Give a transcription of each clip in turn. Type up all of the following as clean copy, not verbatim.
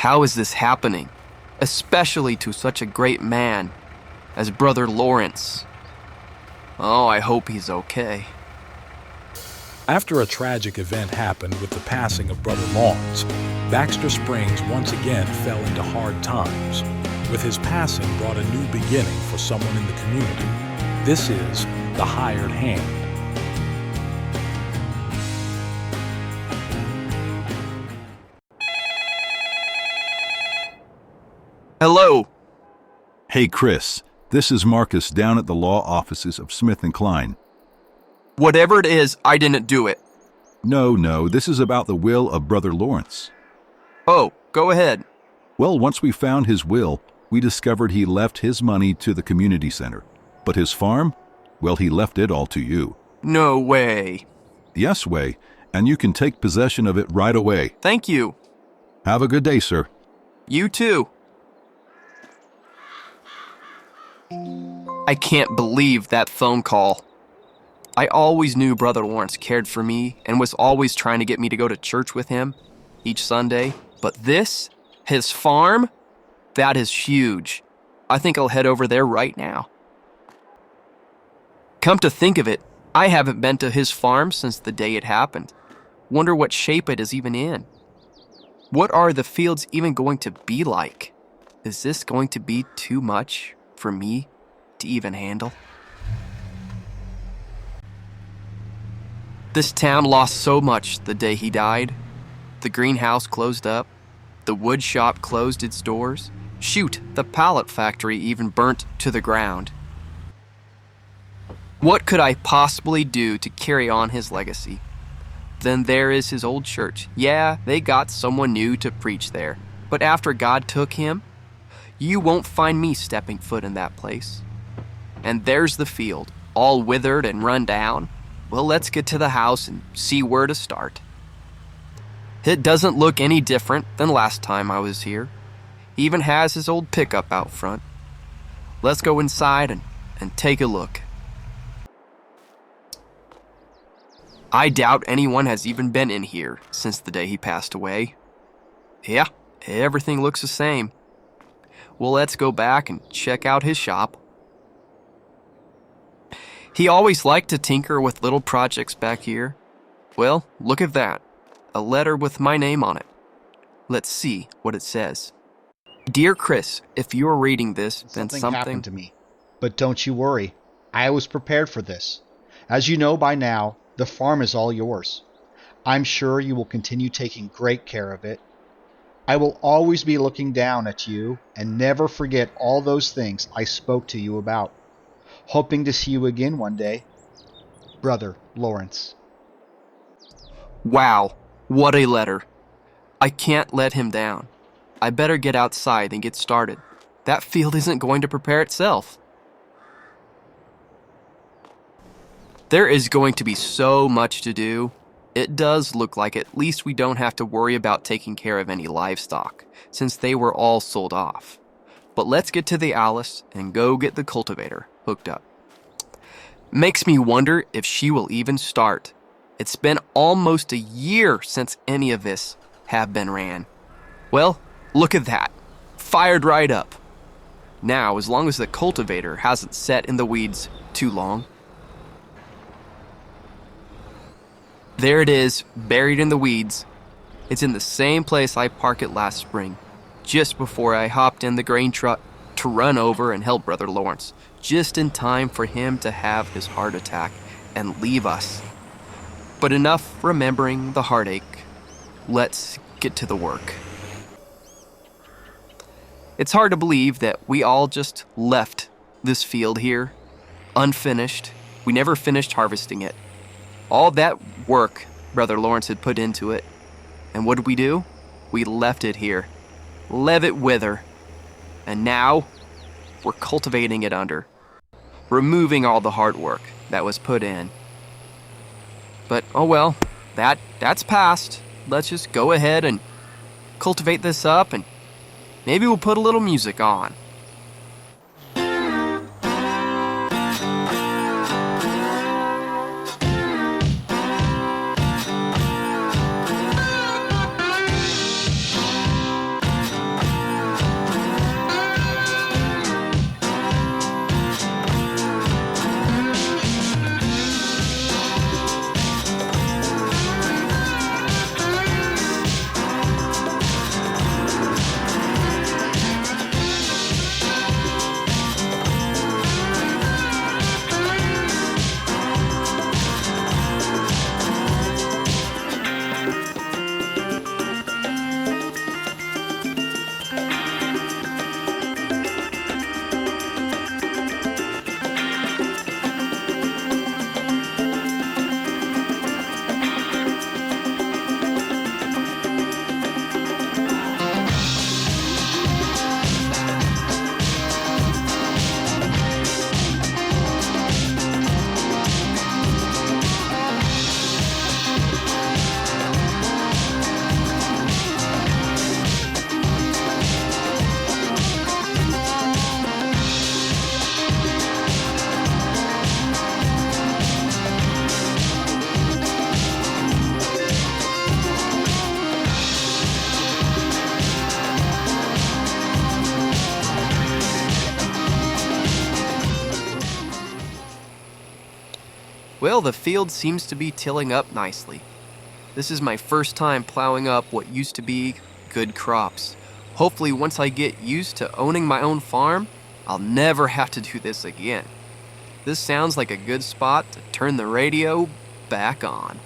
How is this happening? Especially to such a great man as Brother Lawrence. Oh, I hope he's okay. After a tragic event happened with the passing of Brother Lawrence, Baxter Springs once again fell into hard times. With his passing brought a new beginning for someone in the community. This is the hired hand. Hello. Hey, Chris. This is Marcus down at the law offices of Smith & Klein. Whatever it is, I didn't do it. No, this is about the will of Brother Lawrence. Oh, go ahead. Well, once we found his will, we discovered he left his money to the community center. But his farm? Well, he left it all to you. No way. Yes way, and you can take possession of it right away. Thank you. Have a good day, sir. You too. I can't believe that phone call. I always knew Brother Lawrence cared for me and was always trying to get me to go to church with him each Sunday. But this, his farm, that is huge. I think I'll head over there right now. Come to think of it, I haven't been to his farm since the day it happened. Wonder what shape it is even in. What are the fields even going to be like? Is this going to be too much for me to even handle? This town lost so much the day he died. The greenhouse closed up. The wood shop closed its doors. Shoot, the pallet factory even burnt to the ground. What could I possibly do to carry on his legacy? Then there is his old church. Yeah, they got someone new to preach there. But after God took him, you won't find me stepping foot in that place. And there's the field, all withered and run down. Well, let's get to the house and see where to start. It doesn't look any different than last time I was here. He even has his old pickup out front. Let's go inside and take a look. I doubt anyone has even been in here since the day he passed away. Yeah, everything looks the same. Well, let's go back and check out his shop. He always liked to tinker with little projects back here. Well, look at that. A letter with my name on it. Let's see what it says. Dear Chris, if you're reading this, then Something happened to me. But don't you worry. I was prepared for this. As you know by now, the farm is all yours. I'm sure you will continue taking great care of it. I will always be looking down at you and never forget all those things I spoke to you about. Hoping to see you again one day. Brother Lawrence. Wow, what a letter. I can't let him down. I better get outside and get started. That field isn't going to prepare itself. There is going to be so much to do. It does look like at least we don't have to worry about taking care of any livestock, since they were all sold off. But let's get to the Alice and go get the cultivator hooked up. Makes me wonder if she will even start. It's been almost a year since any of this have been ran. Well, look at that. Fired right up. Now, as long as the cultivator hasn't set in the weeds too long. There it is, buried in the weeds. It's in the same place I parked it last spring, just before I hopped in the grain truck to run over and help Brother Lawrence, just in time for him to have his heart attack and leave us. But enough remembering the heartache. Let's get to the work. It's hard to believe that we all just left this field here, unfinished. We never finished harvesting it. All that work Brother Lawrence had put into it. And what did we do? We left it here. Let it wither. And now, we're cultivating it under. Removing all the hard work that was put in. But, oh well, that's past. Let's just go ahead and cultivate this up, and maybe we'll put a little music on. Well, the field seems to be tilling up nicely. This is my first time plowing up what used to be good crops. Hopefully, once I get used to owning my own farm, I'll never have to do this again. This sounds like a good spot to turn the radio back on.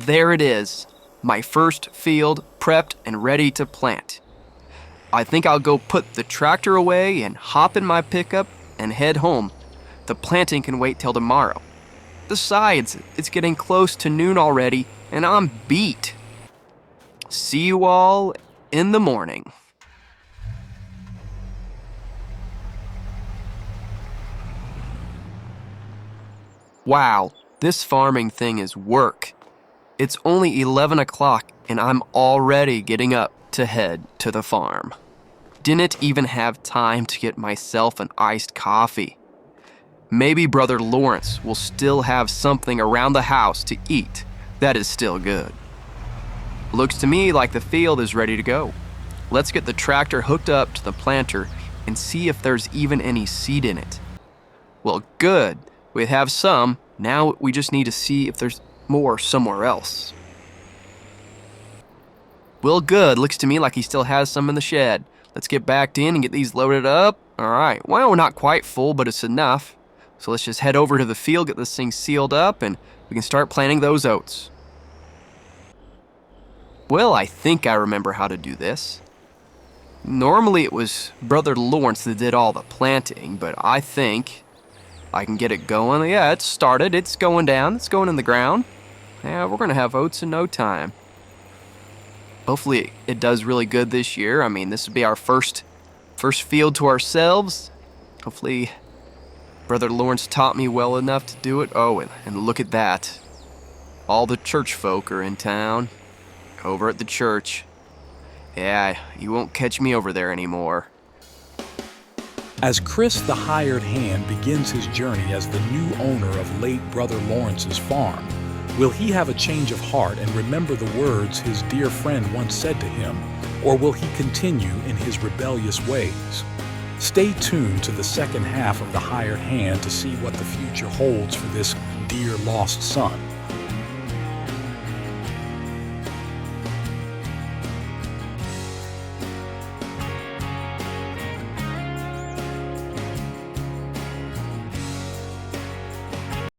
There it is, my first field prepped and ready to plant. I think I'll go put the tractor away and hop in my pickup and head home. The planting can wait till tomorrow. Besides, it's getting close to noon already and I'm beat. See you all in the morning. Wow, this farming thing is work. It's only 11 o'clock and I'm already getting up to head to the farm. Didn't even have time to get myself an iced coffee. Maybe Brother Lawrence will still have something around the house to eat that is still good. Looks to me like the field is ready to go. Let's get the tractor hooked up to the planter and see if there's even any seed in it. Well, good. We have some. Now we just need to see if there's more somewhere else. Well, good. Looks to me like he still has some in the shed. Let's get backed in and get these loaded up. All right. Well, we're not quite full, but it's enough. So let's just head over to the field, get this thing sealed up, and we can start planting those oats. Well, I think I remember how to do this. Normally it was Brother Lawrence that did all the planting, but I think I can get it going. Yeah, it's started. It's going down. It's going in the ground. Yeah, we're going to have oats in no time. Hopefully it does really good this year. I mean, this would be our first field to ourselves. Hopefully Brother Lawrence taught me well enough to do it. Oh, and look at that. All the church folk are in town. Over at the church. Yeah, you won't catch me over there anymore. As Chris, the hired hand, begins his journey as the new owner of late Brother Lawrence's farm, will he have a change of heart and remember the words his dear friend once said to him, or will he continue in his rebellious ways? Stay tuned to the second half of The Hired Hand to see what the future holds for this dear lost son.